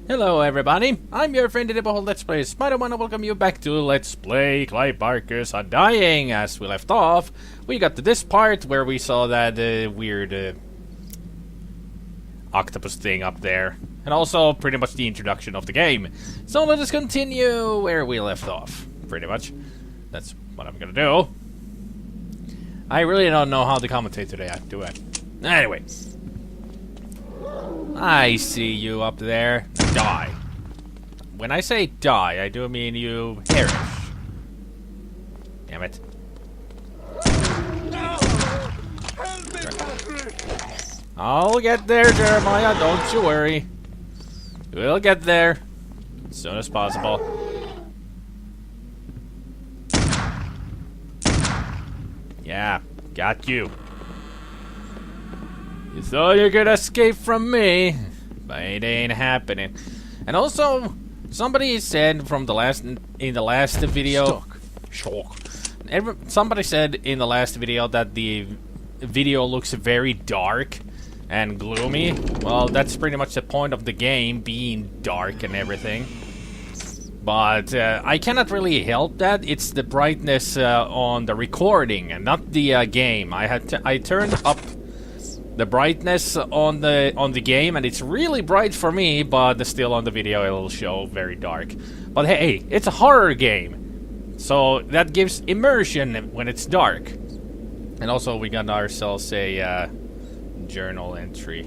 Hello everybody, I'm your friend in the whole Let's Play SpiderMwa and welcome you back to Let's Play Clive Barker's Undying. As we left off, we got to this part where we saw that weird octopus thing up there. And also pretty much the introduction of the game. So let us continue where we left off, pretty much. That's what I'm gonna do. I really don't know how to commentate today, do I? Anyway. I see you up there. Die. When I say die, I do mean you perish. Damn it. I'll get there, Jeremiah, don't you worry. We'll get there as soon as possible. Yeah, got you. You thought you could escape from me, but it ain't happening. And also, somebody said from the last video. Somebody said in the last video that the video looks very dark and gloomy. Well, that's pretty much the point of the game, being dark and everything. But I cannot really help that. It's the brightness on the recording and not the game. I turned up the brightness on the game, and it's really bright for me, but still on the video it'll show very dark. But hey, it's a horror game, so that gives immersion when it's dark. And also we got ourselves a journal entry.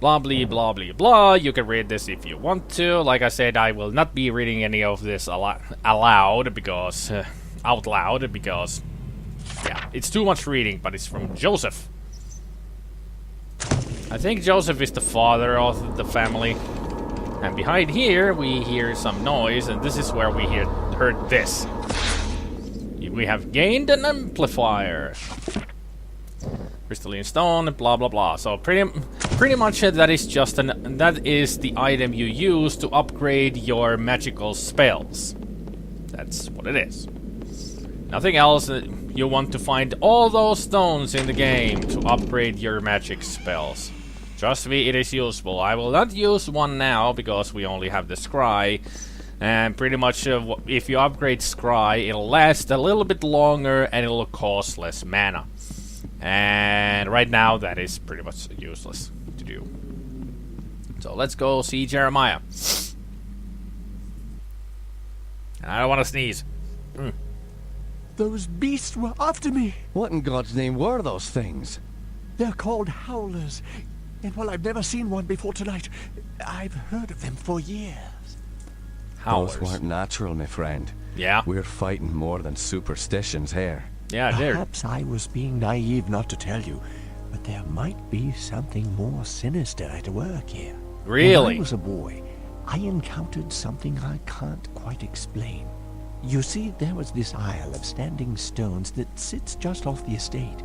Blah blah blah blah blah. You can read this if you want to. Like I said, I will not be reading any of this aloud because out loud because. Yeah, it's too much reading, but it's from Joseph. I think Joseph is the father of the family. And behind here, we hear some noise, and this is where we heard this. We have gained an amplifier. Crystalline stone, blah blah blah. So pretty much that is just that is the item you use to upgrade your magical spells. That's what it is. Nothing else. You want to find all those stones in the game to upgrade your magic spells. Trust me, it is useful. I will not use one now because we only have the scry. And pretty much if you upgrade scry, it'll last a little bit longer and it'll cost less mana. And right now that is pretty much useless to do. So let's go see Jeremiah. And I don't want to sneeze. Those beasts were after me. What in God's name were those things? They're called howlers. And while I've never seen one before tonight, I've heard of them for years. Howlers. Those weren't natural, my friend. Yeah. We're fighting more than superstitions here. Yeah, dude. Perhaps I was being naive not to tell you, but there might be something more sinister at work here. Really? When I was a boy, I encountered something I can't quite explain. You see, there was this isle of standing stones that sits just off the estate.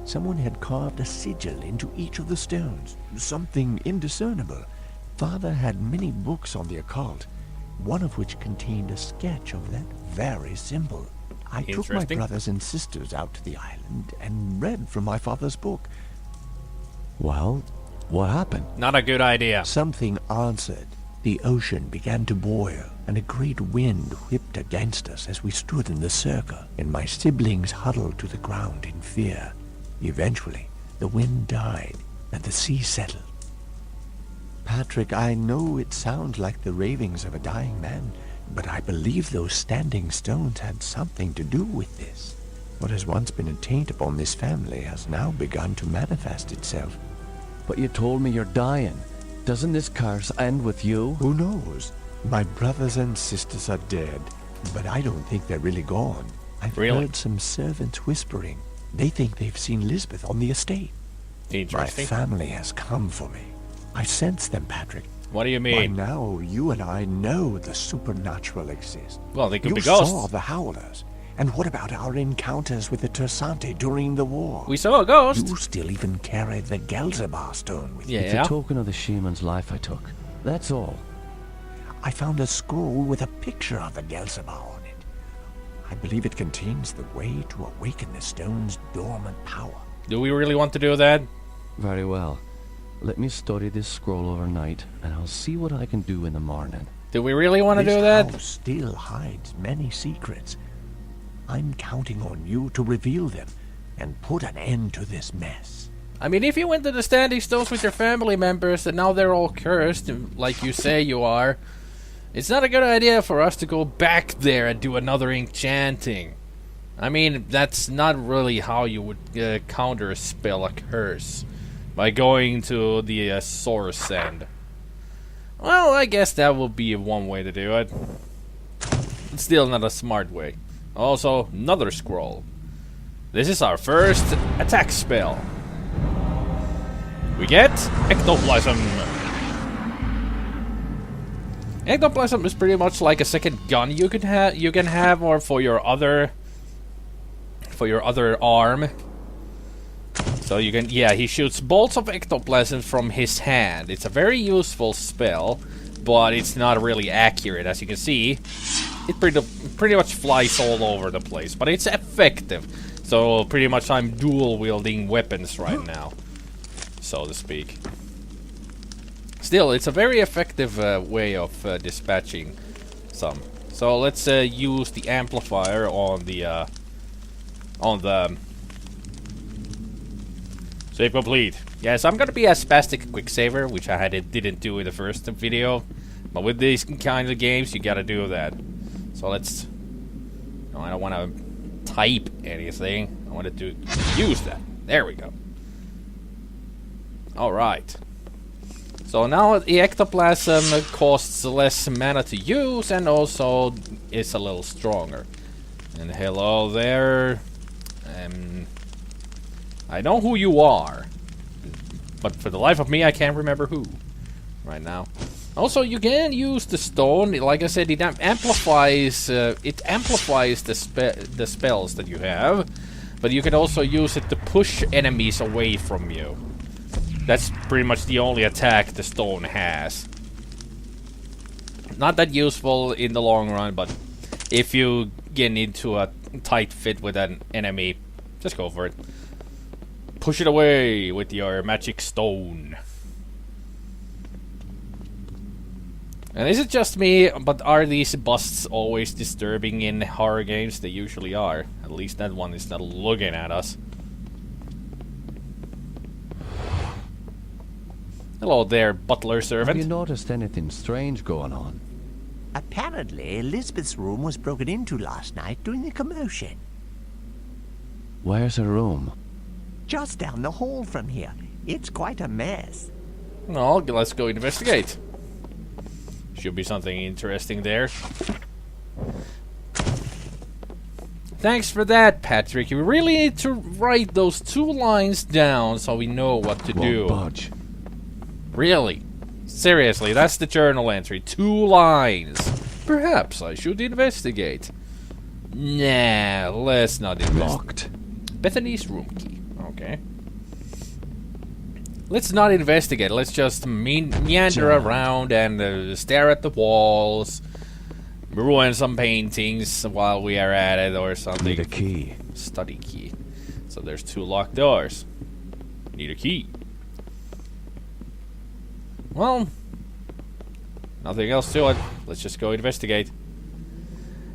Someone had carved a sigil into each of the stones, something indiscernible. Father had many books on the occult, one of which contained a sketch of that very symbol. I took my brothers and sisters out to the island and read from my father's book. Well, what happened? Not a good idea. Something answered. The ocean began to boil, and a great wind whipped against us as we stood in the circle, and my siblings huddled to the ground in fear. Eventually, the wind died, and the sea settled. Patrick, I know it sounds like the ravings of a dying man, but I believe those standing stones had something to do with this. What has once been a taint upon this family has now begun to manifest itself. But you told me you're dying. Doesn't this curse end with you? Who knows? My brothers and sisters are dead, but I don't think they're really gone. I've heard some servants whispering. They think they've seen Lisbeth on the estate. Interesting. My family has come for me. I sense them, Patrick. What do you mean? By now, you and I know the supernatural exists. Well, they could be ghosts. You saw the howlers. And what about our encounters with the Tersante during the war? We saw a ghost. You still even carry the Gelzebah stone with you. It's a token of the shaman's life I took. That's all. I found a scroll with a picture of the Gelzebah on it. I believe it contains the way to awaken the stone's dormant power. Do we really want to do that? Very well. Let me study this scroll overnight, and I'll see what I can do in the morning. Do we really want to do This that? house still hides many secrets. I'm counting on you to reveal them and put an end to this mess. I mean, if you went to the standing stones with your family members and now they're all cursed, like you say you are, it's not a good idea for us to go back there and do another enchanting. I mean, that's not really how you would counter a spell, a curse. By going to the source end. Well, I guess that will be one way to do it. It's still not a smart way. Also, another scroll. This is our first attack spell. We get Ectoplasm. Ectoplasm is pretty much like a second gun you can have, or for your other arm. So you can, yeah, he shoots bolts of ectoplasm from his hand. It's a very useful spell, but it's not really accurate. As you can see, it pretty much flies all over the place, but it's effective. So pretty much I'm dual wielding weapons right now, so to speak. Still, it's a very effective way of dispatching some. So let's use the amplifier on the save complete. Yes, I'm gonna be a spastic quicksaver, which I didn't do in the first video. But with these kind of games, you gotta do that. So let's... No, I don't want to type anything. I wanted to use that. There we go. Alright. So now the ectoplasm costs less mana to use and also is a little stronger. And hello there. I know who you are, but for the life of me, I can't remember who right now. Also, you can use the stone. Like I said, it amplifies the spells that you have, but you can also use it to push enemies away from you. That's pretty much the only attack the stone has. Not that useful in the long run, but if you get into a tight fit with an enemy, just go for it. Push it away with your magic stone. And is it just me, but are these busts always disturbing in horror games? They usually are. At least that one is not looking at us. Hello there, butler servant. Have you noticed anything strange going on? Apparently, Elizabeth's room was broken into last night during the commotion. Where's her room? Just down the hall from here. It's quite a mess. Well, let's go investigate. Should be something interesting there. Thanks for that, Patrick. You really need to write those 2 lines down so we know what to do. Budge. Really? Seriously, that's the journal entry. 2 lines. Perhaps I should investigate. Nah, let's not investigate. Locked. Bethany's room key. Okay. Let's not investigate. Let's just meander around and stare at the walls, ruin some paintings while we are at it or something. Need a key. Study key. So there's 2 locked doors. Need a key. Well, nothing else to it. Let's just go investigate.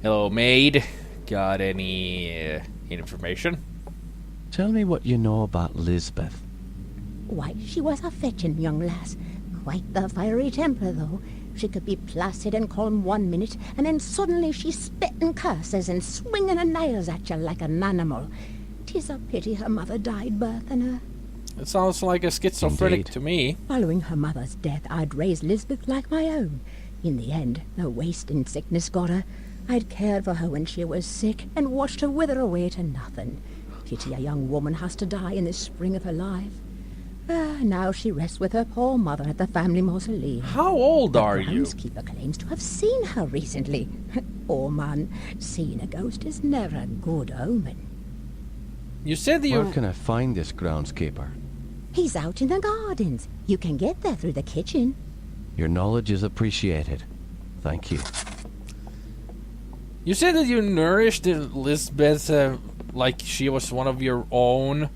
Hello, maid. Got any information? Tell me what you know about Lisbeth. Why, she was a fetching young lass. Quite the fiery temper, though. She could be placid and calm 1 minute, and then suddenly she's spitting curses and swinging her nails at you like an animal. 'Tis a pity her mother died birthing her. It sounds like a schizophrenic Indeed. to me. Following her mother's death, I'd raised Lisbeth like my own. In the end, the wasting sickness got her. I'd cared for her when she was sick and watched her wither away to nothing. Pity a young woman has to die in the spring of her life. Now she rests with her poor mother at the family mausoleum. How old are The you? groundskeeper claims to have seen her recently. Oh man, seeing a ghost is never a good omen. You said that Where you... can I find this groundskeeper? He's out in the gardens. You can get there through the kitchen. Your knowledge is appreciated. Thank you. You said that you nourished Elizabeth like she was one of your own.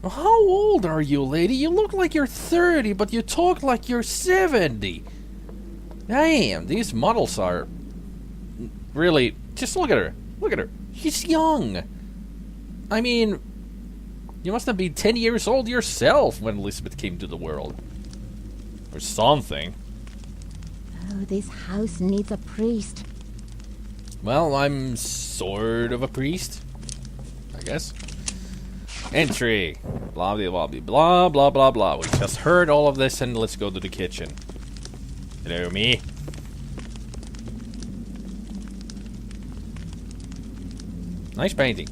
How old are you, lady? You look like you're 30, but you talk like you're 70. Damn, these models are really... Just look at her. Look at her. She's young. I mean, you must have been 10 years old yourself when Elizabeth came to the world. Or something. Oh, this house needs a priest. Well, I'm sort of a priest, I guess. Entry. Blah, blah, blah, blah, blah, blah, blah. We just heard all of this, and let's go to the kitchen. Hello, me. Nice painting.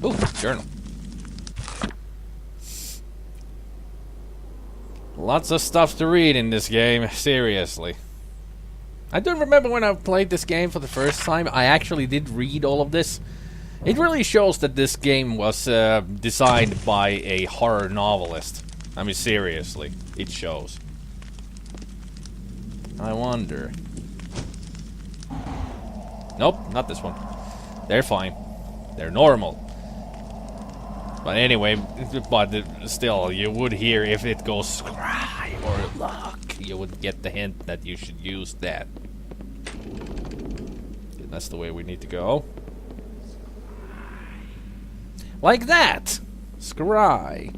Ooh, journal. Lots of stuff to read in this game, seriously. I don't remember when I played this game for the first time, I actually did read all of this. It really shows that this game was designed by a horror novelist. I mean, seriously, it shows. I wonder. Nope, not this one. They're fine. They're normal. But anyway, still, you would hear if it goes scry or look, you would get the hint that you should use that. That's the way we need to go. Like that! Scry.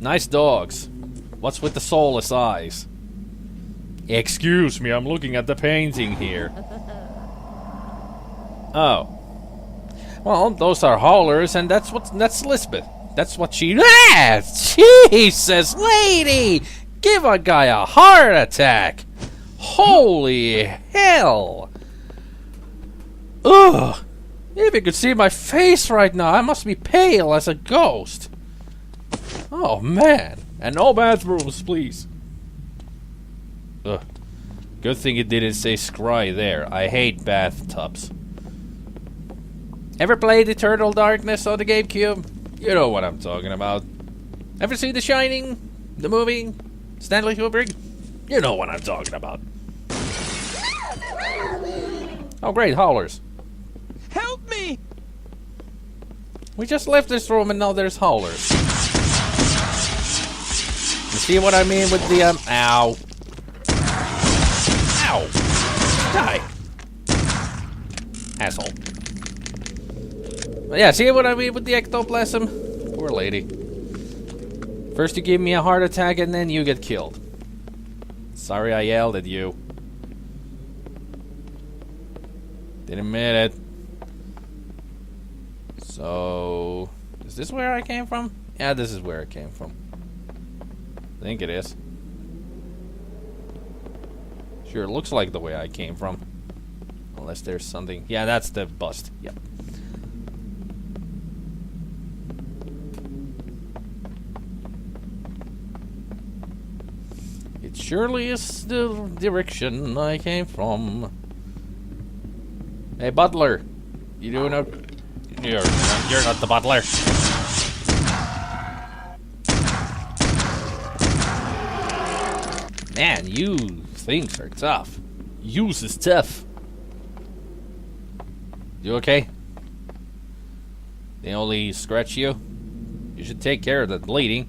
Nice dogs. What's with the soulless eyes? Excuse me, I'm looking at the painting here. Oh. Well, those are howlers, and that's Lisbeth. That's what she... Ah! Jesus, lady! Give a guy a heart attack! Holy hell! Ugh! If you could see my face right now, I must be pale as a ghost. Oh, man. And no bathrooms, please. Ugh. Good thing it didn't say scry there. I hate bathtubs. Ever played Eternal Darkness on the GameCube? You know what I'm talking about. Ever seen The Shining? The movie? Stanley Kubrick? You know what I'm talking about. Oh great, howlers. Help me! We just left this room and now there's howlers. You see what I mean with the, ow. Ow! Die! Asshole. Yeah, see what I mean with the ectoplasm? Poor lady. First you give me a heart attack and then you get killed. Sorry I yelled at you. Didn't mean it. So... Is this where I came from? Yeah, this is where I came from. I think it is. Sure, looks like the way I came from. Unless there's something... Yeah, that's the bust. Yep. It surely is the direction I came from. Hey, butler. You doing a... You're not the butler. Man, you things are tough. Use is tough. You okay? They only scratch you? You should take care of that bleeding.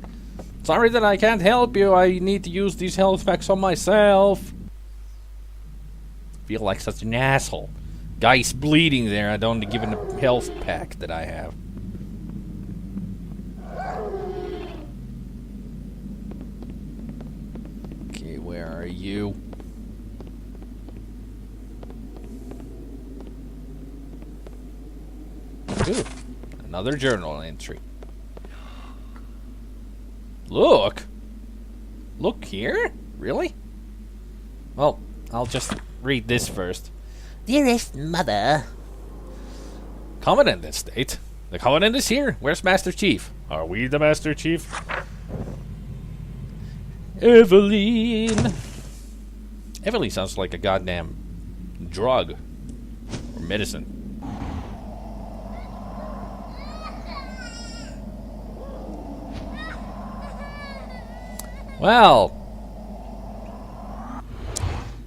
Sorry that I can't help you. I need to use these health packs on myself. Feel like such an asshole. Guy's bleeding there. I don't give him a health pack that I have. Okay, where are you? Ooh, another journal entry. Look! Look here? Really? Well, I'll just read this first. Dearest Mother. Covenant Estate? The Covenant is here. Where's Master Chief? Are we the Master Chief? Eveline. Eveline sounds like a goddamn drug. Or medicine. Well,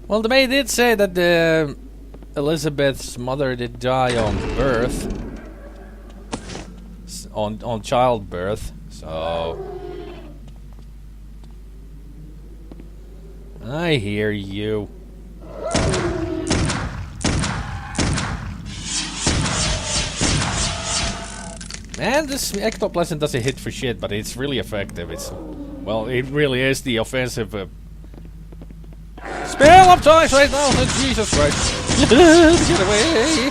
the maid did say that Elizabeth's mother did die on birth. On childbirth. So... I hear you. Man, this ectoplasm doesn't hit for shit, but it's really effective. It's... Well, it really is the offensive... Spell of choice right now! Jesus Christ! Get away!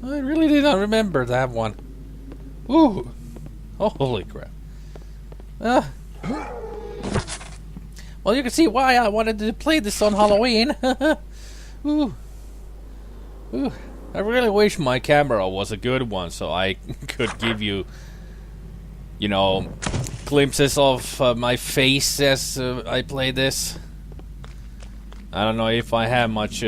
I really did not remember that one. Ooh! Holy crap. Well, you can see why I wanted to play this on Halloween. Ooh. Ooh. I really wish my camera was a good one, so I could give you, you know, glimpses of my face as I play this. I don't know if I have much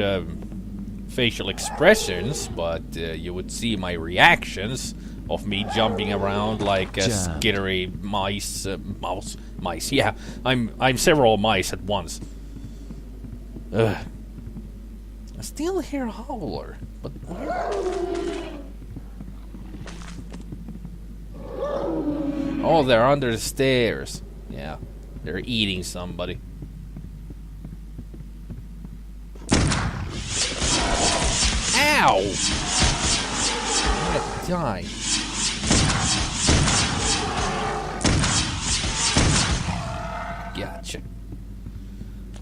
facial expressions, but you would see my reactions of me jumping around like a skittery mice. Yeah, I'm several mice at once. Ugh. I still hear a howler, but oh, they're under the stairs. Yeah, they're eating somebody. Ow! I'm gonna die. Gotcha.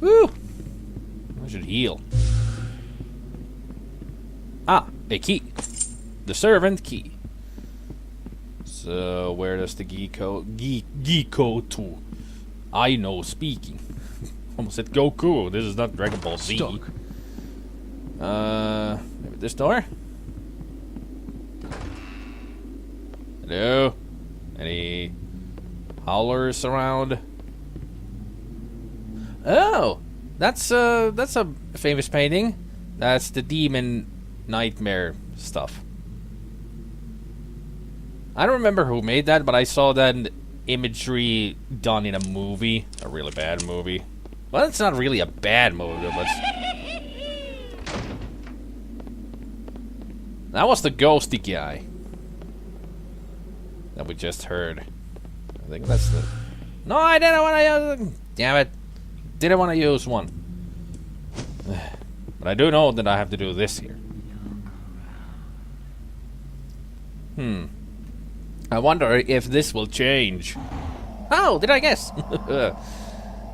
Woo! I should heal. Ah, a key. The servant key. So where does the key go to? I know speaking. Almost said Goku. This is not Dragon Ball Z. Stuck. Maybe this door? Hello? Any howlers around? Oh! That's a famous painting. That's the demon nightmare stuff. I don't remember who made that, but I saw that imagery done in a movie. A really bad movie. Well, it's not really a bad movie, but... That was the ghosty guy that we just heard. I think that's the... No, I didn't want to use... Damn it. Didn't want to use one. But I do know that I have to do this here. I wonder if this will change. Oh, did I guess?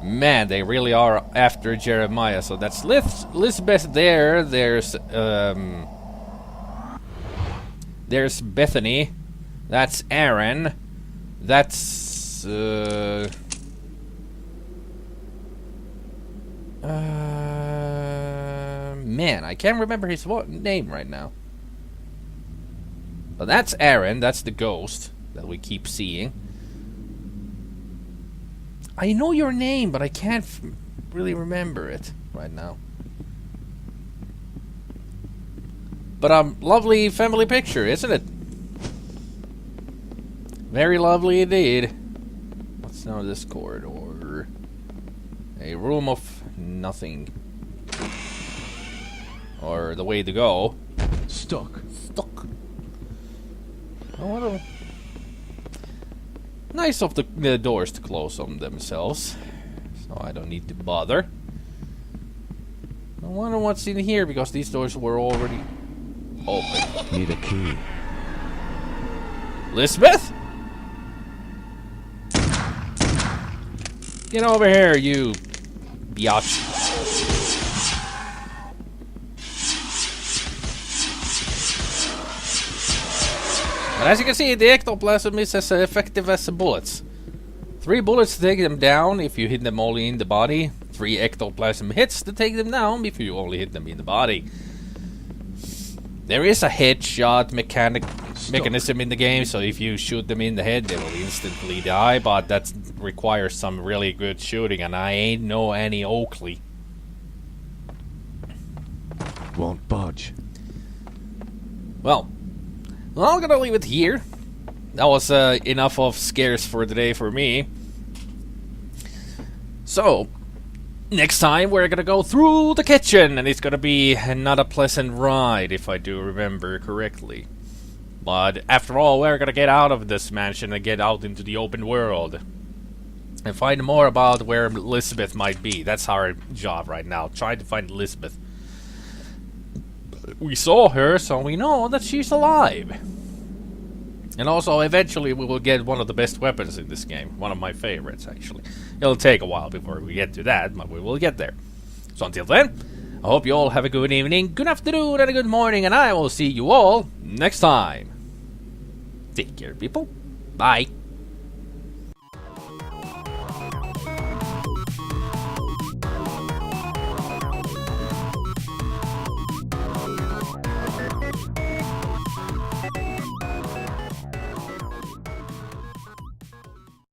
Man, they really are after Jeremiah. So that's Lisbeth there. There's Bethany. That's Aaron. That's man, I can't remember his name right now. But that's Aaron. That's the ghost that we keep seeing. I know your name, but I can't really remember it right now. But lovely family picture, isn't it? Very lovely indeed. What's now this corridor? A room of nothing. Or the way to go. Stuck. Oh, nice of the doors to close on themselves, so I don't need to bother. I wonder what's in here because these doors were already open. Need a key. Lisbeth? Get over here, you biatch. But as you can see, the ectoplasm is as effective as the bullets. 3 bullets to take them down if you hit them only in the body. 3 ectoplasm hits to take them down if you only hit them in the body. There is a headshot mechanism in the game, so if you shoot them in the head, they will instantly die, but that requires some really good shooting, and I ain't no Annie Oakley. Won't budge. Well, I'm gonna leave it here. That was enough of scares for today for me. So, next time we're gonna go through the kitchen, and it's gonna be not a pleasant ride, if I do remember correctly. But after all, we're gonna get out of this mansion and get out into the open world. And find more about where Elizabeth might be. That's our job right now, trying to find Elizabeth. We saw her, so we know that she's alive. And also, eventually, we will get one of the best weapons in this game. One of my favorites, actually. It'll take a while before we get to that, but we will get there. So until then, I hope you all have a good evening, good afternoon, and a good morning, and I will see you all next time. Take care, people. Bye.